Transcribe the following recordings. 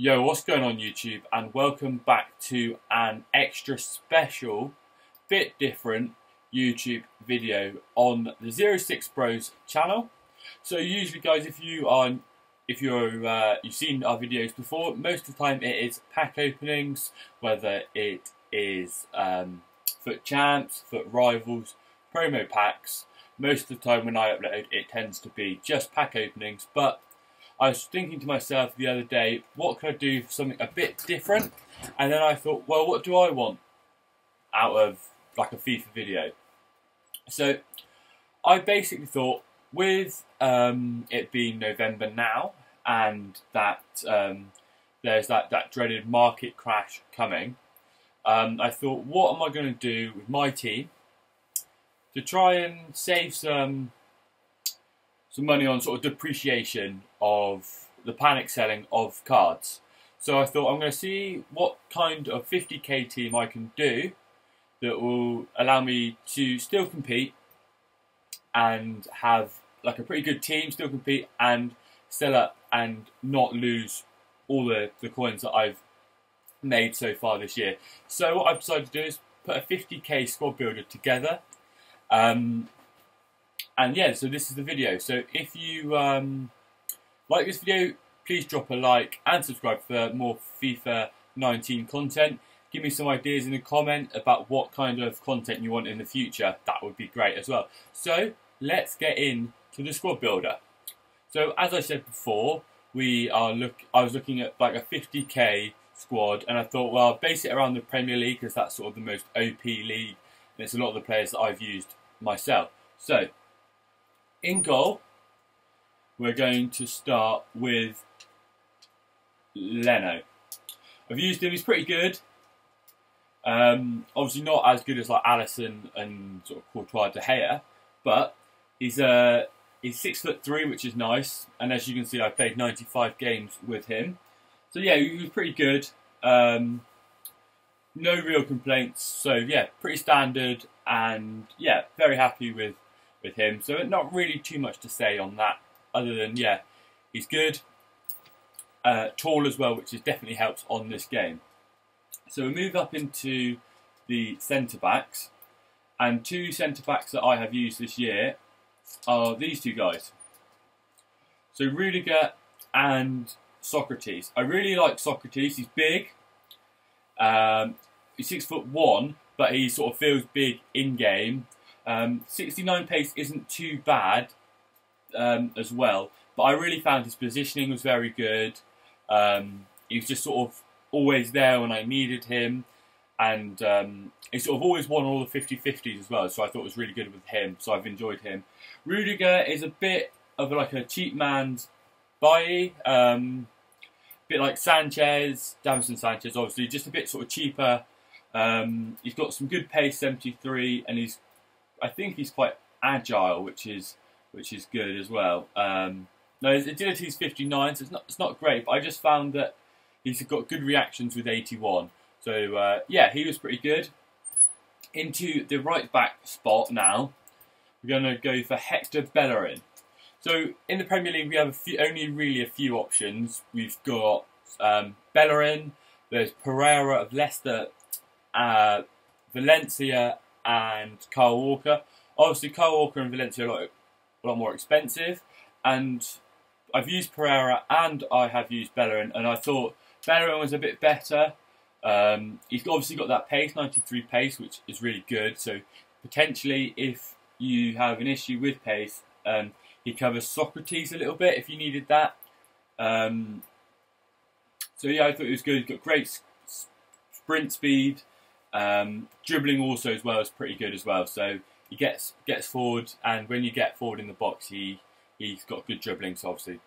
Yo, what's going on YouTube, and welcome back to an extra special, bit different YouTube video on the 06 Bros channel. So usually guys, if you've seen our videos before, most of the time it is pack openings, whether it is FUT Champs, FUT Rivals, promo packs. Most of the time when I upload it tends to be just pack openings, but I was thinking to myself the other day, what could I do for something a bit different? And then I thought, well, what do I want out of like a FIFA video? So I basically thought, with it being November now, and that there's that dreaded market crash coming, I thought, what am I going to do with my team to try and save some money on sort of depreciation of the panic selling of cards. So I thought, I'm going to see what kind of 50k team I can do that will allow me to still compete and have like a pretty good team, still compete and sell up and not lose all the coins that I've made so far this year. So what I've decided to do is put a 50k squad builder together. And yeah, so this is the video. So if you like this video, please drop a like and subscribe for more FIFA 19 content. Give me some ideas in the comment about what kind of content you want in the future. That would be great as well. So let's get into the squad builder. So as I said before, I was looking at like a 50k squad, and I thought, well, I'll base it around the Premier League because that's sort of the most OP league, and it's a lot of the players that I've used myself. So in goal, we're going to start with Leno. I've used him, he's pretty good. Obviously not as good as like Alisson and sort of Courtois De Gea, but he's 6'3", which is nice. And as you can see, I played 95 games with him. So yeah, he was pretty good. No real complaints. So yeah, pretty standard, and yeah, very happy with him. So not really too much to say on that, other than yeah, he's good. Tall as well, which definitely helps on this game. So we move up into the centre backs, and two centre backs that I have used this year are these two guys. So Rudiger and Socrates. I really like Socrates. He's big. He's 6'1", but he sort of feels big in game. 69 pace isn't too bad as well, but I really found his positioning was very good. He was just sort of always there when I needed him, and he sort of always won all the 50-50s as well, so I thought it was really good with him, so I've enjoyed him. Rudiger is a bit of like a cheap man's Bailly, bit like Sanchez, Davinson Sanchez obviously, just a bit sort of cheaper. He's got some good pace, 73, and I think he's quite agile, which is good as well. No, his agility is 59, so it's not great, but I just found that he's got good reactions with 81. So yeah, he was pretty good. Into the right back spot now, we're going to go for Hector Bellerin. So in the Premier League, we have only really a few options. We've got Bellerin, there's Pereira of Leicester, Valencia, and Kyle Walker. Obviously, Kyle Walker and Valencia are a lot more expensive, and I've used Pereira and I have used Bellerin, and I thought Bellerin was a bit better. He's obviously got that pace, 93 pace, which is really good. So potentially, if you have an issue with pace, he covers Socrates a little bit if you needed that. So yeah, I thought it was good. He's got great sprint speed. Dribbling also as well is pretty good as well. So he gets forward, and when you get forward in the box, he's got good dribbling. So obviously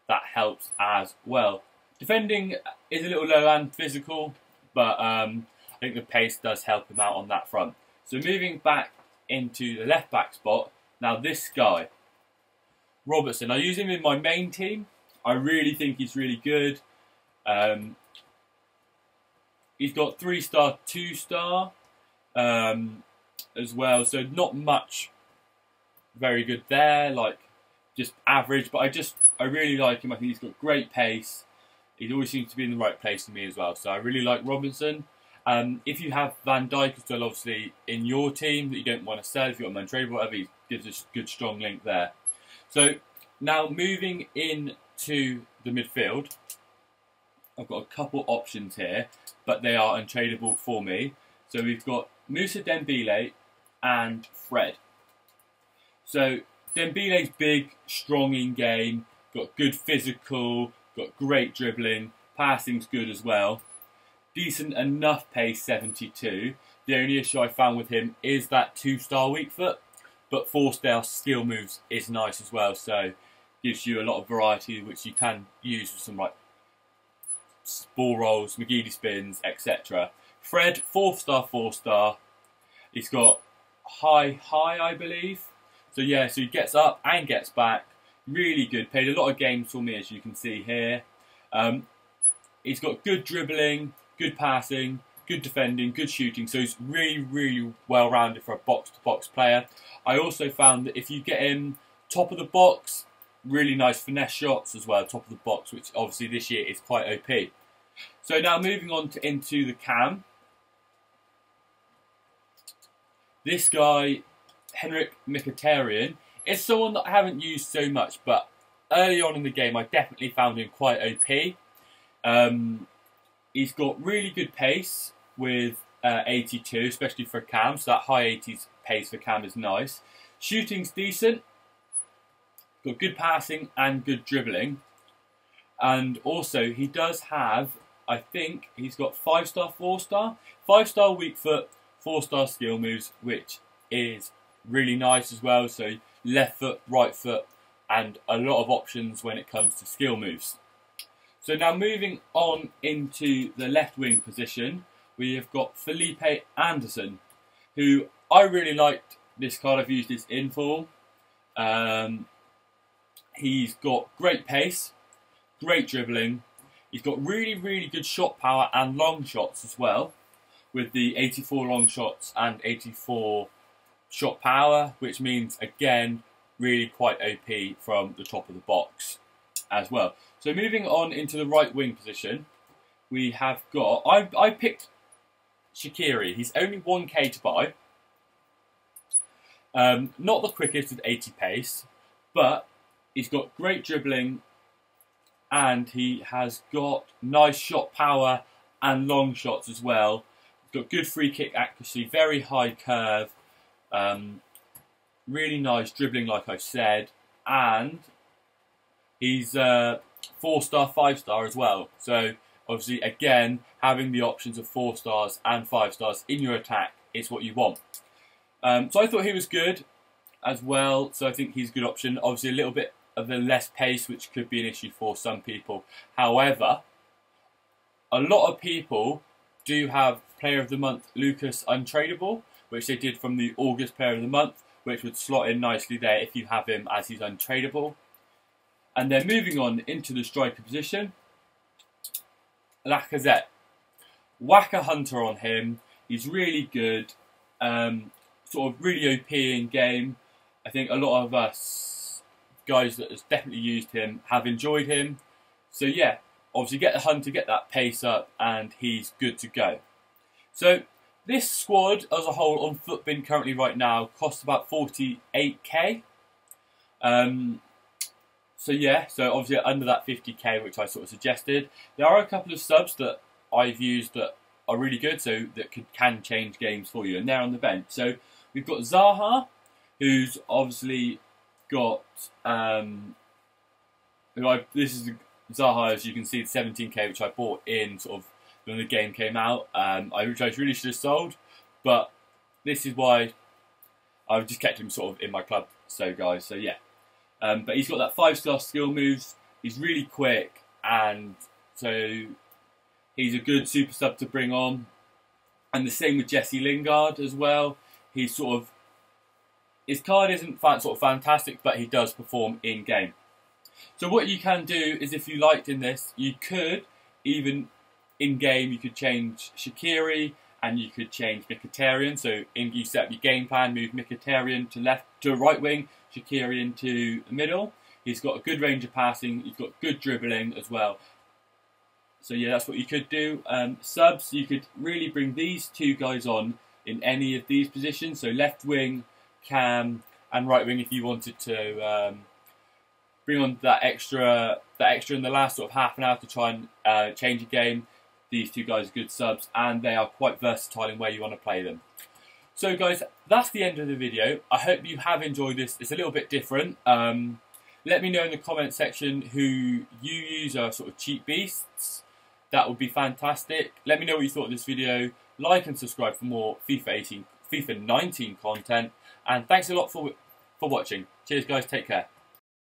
that helps as well. Defending is a little low and physical, but I think the pace does help him out on that front. So moving back into the left back spot, now this guy, Robertson. I use him in my main team. I really think he's really good. He's got 3-star, 2-star as well, so not much very good there, like just average, but I really like him. I think he's got great pace. He always seems to be in the right place for me as well. So I really like Robinson. If you have Van Dijk as well, obviously, in your team that you don't want to sell, if you've got him untradeable, whatever, he gives a good, strong link there. So now moving into the midfield, I've got a couple options here, but they are untradeable for me. So we've got Moussa Dembele and Fred. So Dembele's big, strong in game, got good physical, got great dribbling, passing's good as well. Decent enough pace, 72. The only issue I found with him is that 2-star weak foot, but 4-star skill moves is nice as well, so gives you a lot of variety which you can use with some like ball rolls, McGeady spins, etc. Fred, 4-star, 4-star. He's got high, I believe. So yeah, so he gets up and gets back. Really good. Played a lot of games for me, as you can see here. He's got good dribbling, good passing, good defending, good shooting. So he's really, really well-rounded for a box-to-box player. I also found that if you get him top of the box, really nice finesse shots as well, top of the box, which obviously this year is quite OP. So now moving on into the cam. This guy, Henrik Mkhitaryan, is someone that I haven't used so much, but early on in the game I definitely found him quite OP. He's got really good pace with 82, especially for cam, so that high 80s pace for cam is nice. Shooting's decent, got good passing and good dribbling. And also he does have, I think, he's got 5-star, 4-star. 5-star weak foot, 4-star skill moves, which is really nice as well. So left foot, right foot, and a lot of options when it comes to skill moves. So now moving on into the left wing position, we have got Felipe Anderson, who I really liked this card. I've used this in full. He's got great pace, great dribbling. He's got really, really good shot power and long shots as well, with the 84 long shots and 84 shot power, which means, again, really quite OP from the top of the box as well. So moving on into the right wing position, we have got, I picked Shaqiri. He's only 1k to buy. Not the quickest with 80 pace, but he's got great dribbling and he has got nice shot power and long shots as well. He's got good free kick accuracy, very high curve, really nice dribbling like I said, and he's 4-star, 5-star as well. So obviously, again, having the options of 4-stars and 5-stars in your attack is what you want. So I thought he was good as well. So I think he's a good option. Obviously, a little bit of the less pace, which could be an issue for some people. However, a lot of people do have Player of the Month Lucas untradeable, which they did from the August Player of the Month, which would slot in nicely there if you have him as he's untradeable. And then moving on into the striker position, Lacazette. Whack a hunter on him. He's really good. Sort of really OP in game. I think a lot of us guys that has definitely used him have enjoyed him. So yeah, obviously get the hunter, get that pace up, and he's good to go. So this squad as a whole on Footbin currently right now costs about 48k. So yeah, so obviously under that 50k, which I sort of suggested. There are a couple of subs that I've used that are really good, so that can change games for you, and they're on the bench. So we've got Zaha, who's obviously got, this is Zaha, as you can see, the 17k, which I bought in sort of when the game came out, which I really should have sold, but this is why I've just kept him sort of in my club, so guys, so yeah. But he's got that 5-star skill moves, he's really quick, and so he's a good super sub to bring on. And the same with Jesse Lingard as well. He's sort of, his card isn't sort of fantastic, but he does perform in game. So what you can do is, if you liked in this, you could even in game you could change Shaqiri and you could change Mkhitaryan. So you set up your game plan, move Mkhitaryan to right wing, Shaqiri into the middle. He's got a good range of passing. He's got good dribbling as well. So yeah, that's what you could do. Subs, you could really bring these two guys on in any of these positions. So left wing, cam, and right wing if you wanted to bring on that extra in the last sort of half an hour to try and change a game. These two guys are good subs, and they are quite versatile in where you want to play them. So guys, that's the end of the video. I hope you have enjoyed this. It's a little bit different. Let me know in the comment section who you use are sort of cheap beasts. That would be fantastic. Let me know what you thought of this video. Like and subscribe for more FIFA 19 content. And thanks a lot for watching. Cheers guys, take care.